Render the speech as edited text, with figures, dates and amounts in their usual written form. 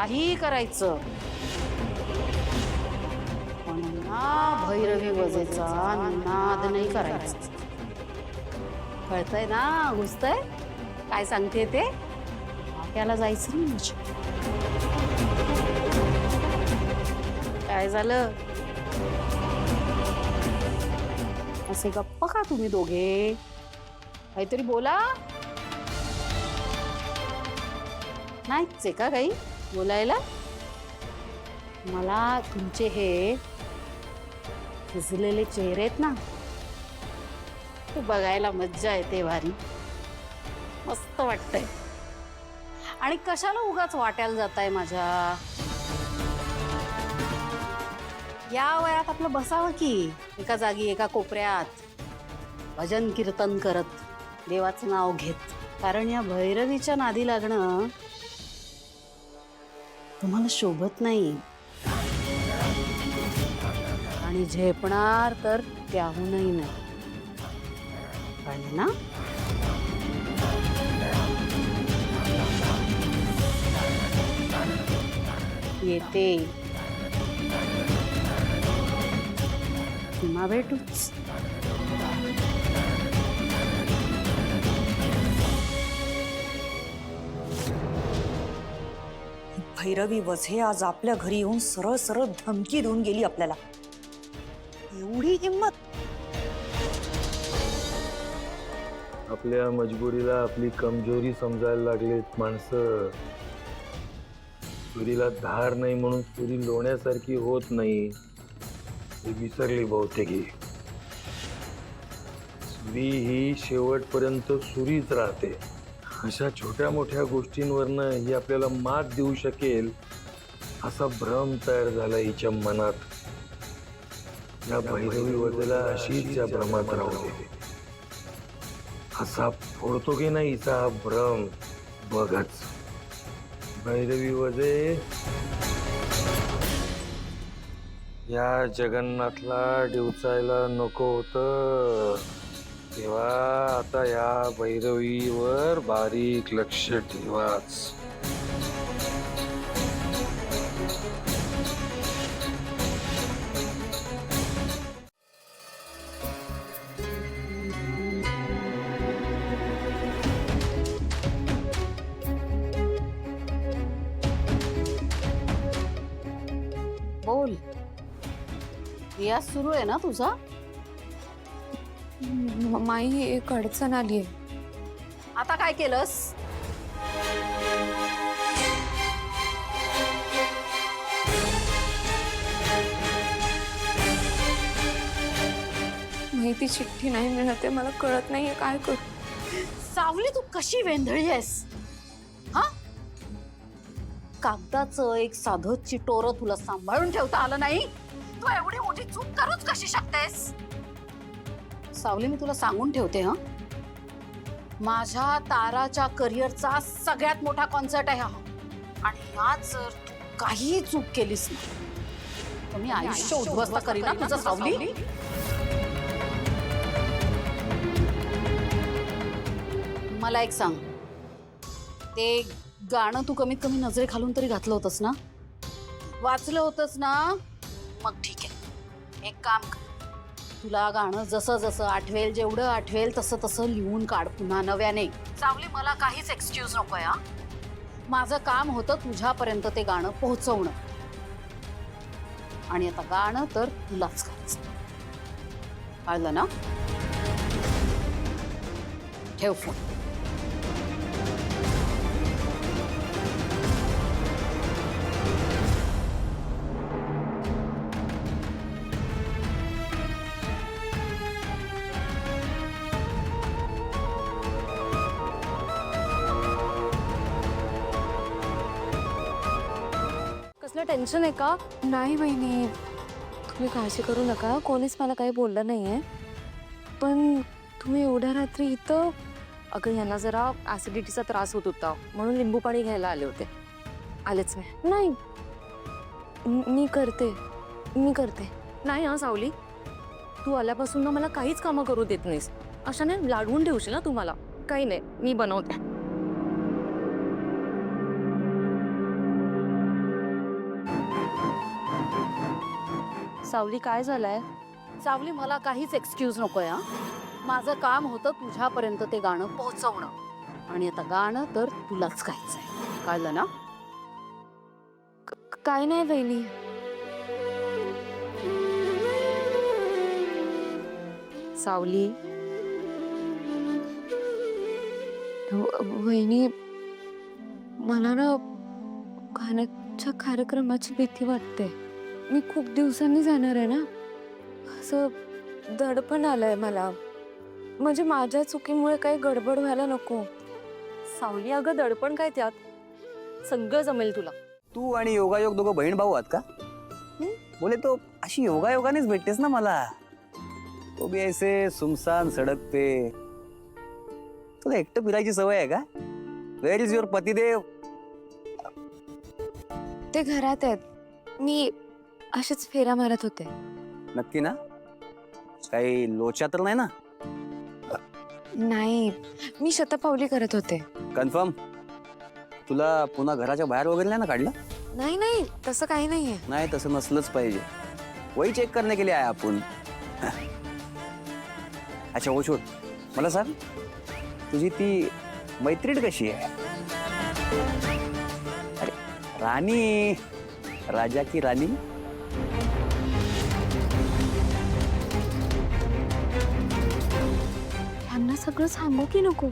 काही करायचं, पण ना भैरवी वजेचा नाद नाही करायचा. कळतंय ना? घुसतंय काय सांगते ते? त्याला जायचं नाही म्हणजे. काय झालं? असे गप्प का तुम्ही दोघे? काहीतरी बोला. नाहीच आहे का काही बोलायला? मला तुमचे हे फिजलेले चेहरे आहेत ना, ते बघायला मज्जा येते भारी. मस्त वाटतंय. आणि कशाला उगाच वाट्याला जाताय माझ्या? या वयात आपलं बसावं की एका जागी एका कोपऱ्यात भजन कीर्तन करत देवाचं नाव घेत. कारण या भैरवीच्या नादी लागणं तुम्हाला शोभत नाही. आणि झेपणार तर त्याहूनही नाही. कळलं ना? येते पुन्हा भेटूच. भैरवी वझे आज आपल्या घरी येऊन सरळ सरळ धमकी देऊन गेली आपल्याला. एवढी हिंमत! आपल्या मजबुरीला आपली कमजोरी समजायला लागलेत माणसं. सुरीला धार नाही म्हणून सुरी लोण्यासारखी होत नाही हे विसरली बहुतेक. सुरी ही शेवटपर्यंत सुरीच राहते. अशा छोट्या मोठ्या गोष्टींवरनं ही आपल्याला मात देऊ शकेल असा भ्रम तयार झाला हिच्या मनात. या भैरवी वजेला अशीच या भ्रमात राहू दे. असा फोडतो की नाही हिचा हा भ्रम बघच. भैरवी वजे या जगन्नाथला डिवचायला नको होतं, तेव्हा आता या भैरवीवर बारीक लक्ष ठेवाच. बोल. रियाज सुरू आहे ना तुझा? माई एक अडचण आली आहे. आता काय केलंस? माहिती चिठ्ठी नाही मिळते, मला कळत नाहीये काय करू. सावली तू कशी वेंधळी आहेस हा? कागदाचं एक साधं चिटोरं तुला सांभाळून ठेवता आलं नाही? तू एवढी मोठी चूक करूच कशी शकतेस? सावली मी तुला सांगून ठेवते हा, माझ्या ताराच्या करिअरचा सगळ्यात मोठा कॉन्सर्ट आहे हा. आणि यात जर तू काही चूक केलीस ना तर मी आयुष्य उद्ध्वस्त करीन ना तुझं सावली. मला एक सांग, ते गाणं तू कमीत कमी नजरे खालून तरी घातलं होतंस ना? वाचलं होतंस ना? मग ठीक आहे, एक काम कर, तुला गाणं जसं जसं आठवेल, जेवढं आठवेल तसं तसं लिहून काढ पुन्हा नव्याने. सावली मला काहीच एक्सक्यूज नको या. माझं काम होतं तुझ्यापर्यंत ते गाणं पोहोचवणं. आणि आता गाणं तर तुलाच करायचं. कळलं ना? ठेव फोन. कसलं टेन्शन आहे का? नाही बहिणी, तुम्ही काळजी करू नका, कोणीच मला काही बोललं नाहीये. पण तुम्ही एवढ्या रात्री इथं? अगं यांना जरा ऍसिडिटीचा त्रास होत होता म्हणून लिंबू पाणी घ्यायला आले होते. आलेच नाही. मी करते. नाही हा सावली, तू आल्यापासून ना मला काहीच कामं करू देत नाहीस. अशाने लाडवून ठेवशील ना तुम्हाला. काही नाही, मी बनवते. सावली काय झालंय? सावली, मला काहीच एक्सक्यूज नकोय हा. माझं काम होतं तुझ्यापर्यंत ते गाणं पोहोचवणं, आणि आता गाणं तर तुलाच गायचंय, कळलं ना? काय नाही वहिनी. सावली, वहिनी, मला ना गाण्याच्या कार्यक्रमाची भीती वाटते. मी खूप दिवसांनी जाणार आहे ना, असं दडपण आलंय मला. म्हणजे माझ्या चुकीमुळे काही गडबड व्हायला नको. सावली, अगं दडपण काय त्यात? सगळं जमेल तुला. तू आणि योगायोग दोघं बहीण भाऊ आहात का? बोले तो अशी योगायोगानेच भेटतेस ना मला. तो भी ऐसे सुमसान सडक पे. तुला एकटं फिरायची सवय आहे का? वेअर इज युअर पतिदेव? ते घरात आहेत. मी असेच फेऱ्या मारत होते. नक्की ना? काही लोचा तर नाही ना? नाही, मी शतपावली करत होते. कन्फर्म? तुला पुन्हा घराच्या बाहेर वगैरे नाही ना काढलं? नाही नाही, तसं काही नाहीये. नाही, तसं नसलंच पाहिजे. वही चेक करने के लिए आया आपण. अच्छा वो छोड़, मला सांग, तुझी ती मैत्रीण कशी आहे? अरे राणी, राजा की राणी. ह्यांना सगळं सांगू की नको?